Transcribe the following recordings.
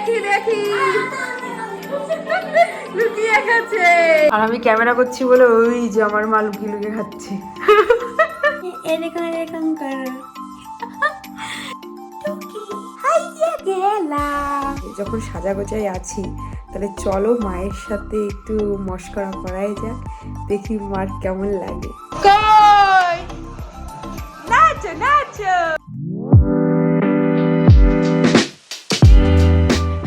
দেখি দেখি লুকিয়ে গেছে। আর আমি ক্যামেরা করছি বলে ওই যে আমার মা লুকিয়ে লুকিয়ে খাচ্ছে। এরকম এরকম করো। যখন সাজা গোজায় আছি তাহলে চলো মায়ের সাথে একটু মস্করা করাই যাক, দেখি মার কেমন লাগে। নাচো নাচো।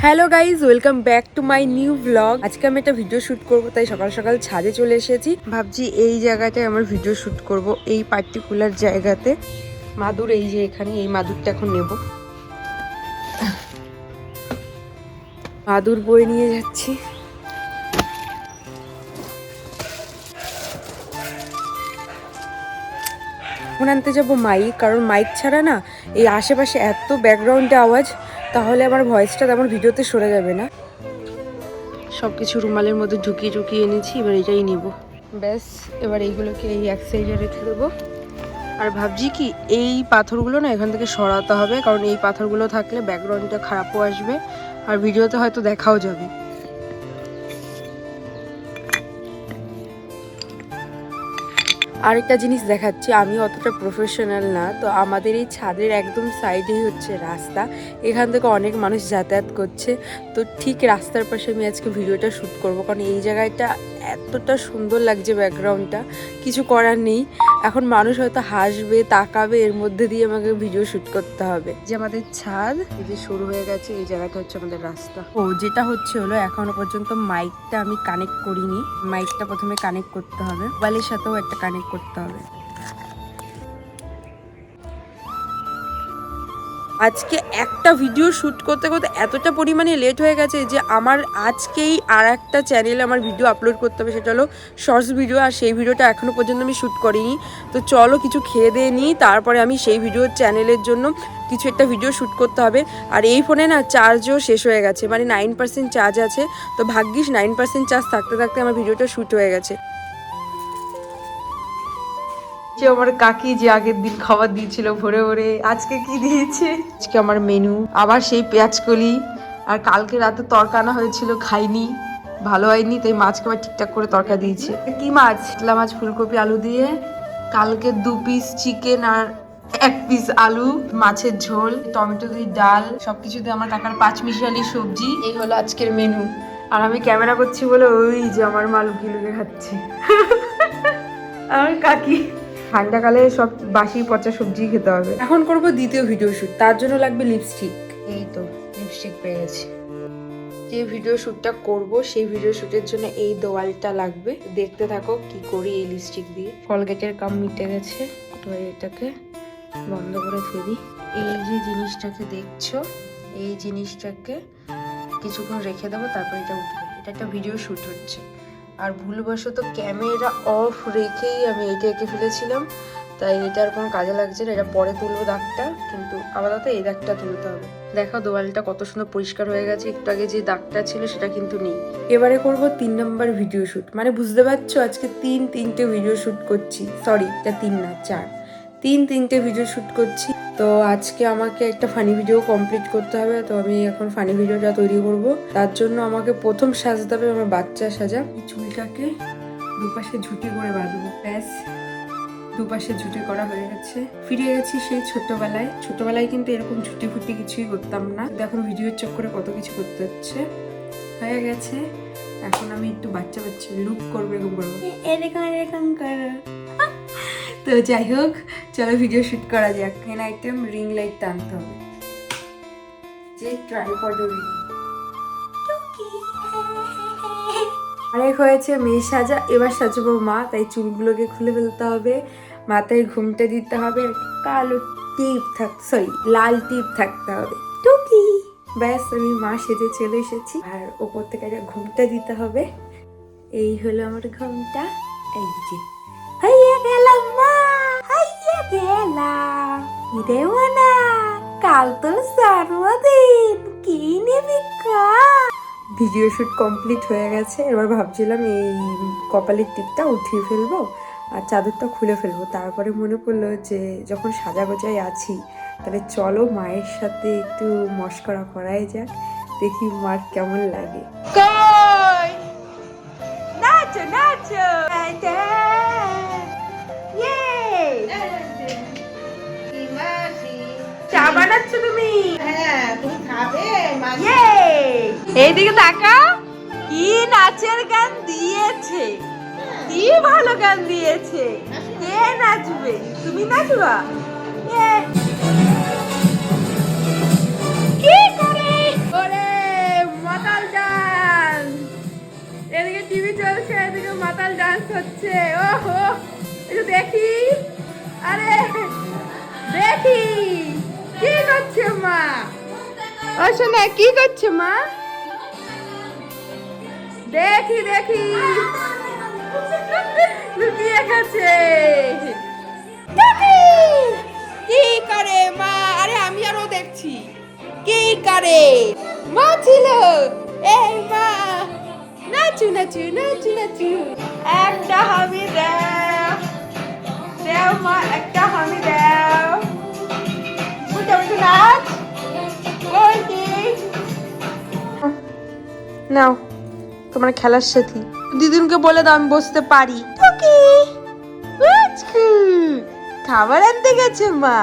Hello guys, welcome back to my new blog. আজকে আমি একটা ভিডিও শুট করবো, তাই সকাল সকাল ছাদে চলে এসেছি। ভাবছি এই জায়গাটায় আমার ভিডিও শুট করব, এই পার্টিকুলার জায়গাতে। মাদুর এই যে এখানে, এই মাদুরটা এখন নেব। মাদুর বয়ে নিয়ে যাচ্ছি। এখন আনতে যাবো মাইক, কারণ মাইক ছাড়া না এই আশেপাশে এত ব্যাকগ্রাউন্ডে আওয়াজ, তাহলে আমার ভয়েসটা তেমন ভিডিওতে সরে যাবে না। সব কিছু রুমালের মধ্যে ঢুকিয়ে ঢুকিয়ে এনেছি, এবার এটাই নিব। ব্যাস, এবার এইগুলোকে এই এক সাইডে রেখে দেবো। আর ভাবছি কি, এই পাথরগুলো না এখান থেকে সরাতে হবে, কারণ এই পাথরগুলো থাকলে ব্যাকগ্রাউন্ডটা খারাপও আসবে আর ভিডিওতে হয়তো দেখাও যাবে। আরেকটা জিনিস দেখাচ্ছি, আমি অতটা প্রফেশনাল না, তো আমাদের এই ছাদের একদম সাইডেই হচ্ছে রাস্তা। এখান থেকে অনেক মানুষ যাতায়াত করছে, তো ঠিক রাস্তার পাশে আমি আজকে ভিডিওটা শ্যুট করব, কারণ এই জায়গাটা এতটা সুন্দর লাগছে ব্যাকগ্রাউন্ডটা, কিছু করার নেই। এখন মানুষ হয়তো হাসবে, তাকাবে, এর মধ্যে দিয়ে আমাকে ভিডিও শ্যুট করতে হবে। যে আমাদের ছাদ এই যে শুরু হয়ে গেছে, এই জায়গাটা হচ্ছে আমাদের রাস্তা। ও যেটা হচ্ছে হলো, এখনো পর্যন্ত মাইকটা আমি কানেক্ট করিনি। মাইকটা প্রথমে কানেক্ট করতে হবে, মোবাইলের সাথেও একটা কানেক্ট করতে হবে। আজকে একটা ভিডিও শ্যুট করতে করতে এতটা পরিমাণে লেট হয়ে গেছে যে আমার আজকেই আর একটা চ্যানেলে আমার ভিডিও আপলোড করতে হবে, সেটা হলো শর্টস ভিডিও। আর সেই ভিডিওটা এখনও পর্যন্ত আমি শ্যুট করিনি। তো চলো কিছু খেয়ে দিয়ে নিই, তারপরে আমি সেই ভিডিওর চ্যানেলের জন্য কিছু একটা ভিডিও শ্যুট করতে হবে। আর এই ফোনে না চার্জও শেষ হয়ে গেছে, মানে 9% চার্জ আছে। তো ভাগ্যিস 9% চার্জ থাকতে থাকতে আমার ভিডিওটা শ্যুট হয়ে গেছে। যে আমার কাকি যে আগের দিন খাবার দিয়েছিল ভোরে ভোরে, আজকে কি দিয়েছে? আজকে আমার মেনু আবার সেই পেঁয়াজকলি, আর কালকে রাতে তরকা আনা হয়েছিল, খাইনি, ভালো হয়নি, তাই মাছকে আবার ঠিকঠাক করে তরকা দিয়েছে। কি মাছ? কাতলা মাছ, ফুলকপি আলু দিয়ে। কালকে 2 পিস চিকেন আর 1 পিস আলু, মাছের ঝোল, টমেটো দিয়ে ডাল, সবকিছু দিয়ে আমার কাকার 5 মিশালি সবজি। এই হলো আজকের মেনু। আর আমি ক্যামেরা করছি বলে ওই যে আমার মা লুকিয়ে লুকিয়ে খাচ্ছে। আমার কাকি। ঠান্ডাকালে সব বাসি পচা সবজি খেতে হবে। এখন করব দ্বিতীয় ভিডিও শুট, তার জন্য লাগবে লিপস্টিক। এই তো লিপস্টিক পেয়ে গেছি। যে ভিডিও শ্যুটটা করব সেই ভিডিও শ্যুটের জন্য এই দেওয়ালটা লাগবে। দেখতে থাকো কি করি এই লিপস্টিক দিয়ে। কলগেটের কাম মিটে গেছে, এবার এটাকে বন্ধ করে ফেলি। এই যে জিনিসটাকে দেখছো, এই জিনিসটাকে কিছুক্ষণ রেখে দেবো, তারপর এটা উঠবে। এটা একটা ভিডিও শ্যুট হচ্ছে, আর ভুলবশত ক্যামেরা অফ রেখেই আমি এইটা এঁকে ফেলেছিলাম, তাই এটা আর কোনো কাজে লাগছে না। এটা পরে তুলবো দাগটা, কিন্তু আপাতত এই দাগটা তুলতে হবে। দেখো দেওয়ালটা কত সুন্দর পরিষ্কার হয়ে গেছে, একটু আগে যে দাগটা ছিল সেটা কিন্তু নেই। এবারে করব 3 নম্বর ভিডিও শ্যুট, মানে বুঝতে পারছো আজকে তিনটে ভিডিও শ্যুট করছি। সরি, এটা 3 না 4, তিনটে ভিডিও শ্যুট করছি। তো আজকে আমাকে একটা ফানি ভিডিও কমপ্লিট করতে হবে, তো আমি এখন ফানি ভিডিওটা তৈরি করব। তার জন্য আমাকে প্রথম সাজতে হবে আমার বাচ্চা সাজা। চুলটাকে দুপাশে ঝুটি করে বাঁধবো, ব্যাস। দুপাশে ঝুটি করা হয়ে গেছে। ফিরে গেছি সেই ছোটবেলায়। ছোটবেলায় কিন্তু এরকম ঝুটি ফুটি কিছুই করতাম না, এখন ভিডিওর চক্করে কত কিছু করতে হচ্ছে। হয়ে গেছে, এখন আমি একটু বাচ্চা বাচ্চা লুক করবো, এরকম করবো, এরকম এরকম করো। তো যাই হোক, চলো ভিডিও শুট করা যাক। মেন আইটেম রিং লাইট টানতে হবে, যে ট্রাইপড রিং। অনেক হয়েছে মেয়ে সাজা, এবার সাজাবো মা, তাই চুলগুলোকে খুলে ফেলতে হবে, মাথায় ঘুমটা দিতে হবে, কালো টিপ লাল টিপ থাকতে হবে, টুকি। ব্যাস, আমি মা সেজে চলে এসেছি। আর ওপর থেকে একটা ঘুমটা দিতে হবে। এই হলো আমার ঘুমটা, এই যে হাইয়া গেলাম মা, হাইয়া গেলাম। দেবো না, কাল তোর জন্মদিন, কি নিবি কা? ভিডিও শুট কমপ্লিট হয়ে গেছে। এবার ভাবছিলাম এই কপালের টিপটা উঠিয়ে ফেলবো আর চাদরটা খুলে ফেলবো। তারপরে মনে পড়লো যে যখন সাজা গোজায় আছি, তাহলে চলো মায়ের সাথে একটু মস্করা করাই যাক, দেখি মার কেমন লাগে। কই নাচো নাচো, চা বানাচ্ছ তুমি? হ্যাঁ, তুমি খাবে? এইদিকে তাকা, কি নাচের গান দিয়েছে, কি ভালো গান দিয়েছে। কে নাচবে? তুমি নাচবা? কি করে ওরে মাতাল ডান্স, এদিকে টিভি চলছে, এদিকে মাতাল ডান্স হচ্ছে। ওহো, একটু দেখি। আরে দেখি কি করছে মা। ও শোনা, কি করছে মা? দেখি দেখি, লুকিয়ে গেছে। দেখি কি করে মা। আরে আমি আরো দেখছি কি করে। মা ছিল, এই মা নাচু নাচু নাচু নাচু। একটা হামি দাও, দেও মা, একটা হামি দাও। বুঝতে বুঝতে নাচ বলছি। নাও তোমার খেলার সাথী। দিদুনকে বলে দাও আমি বসতে পারি। খাবার আনতে গেছে মা।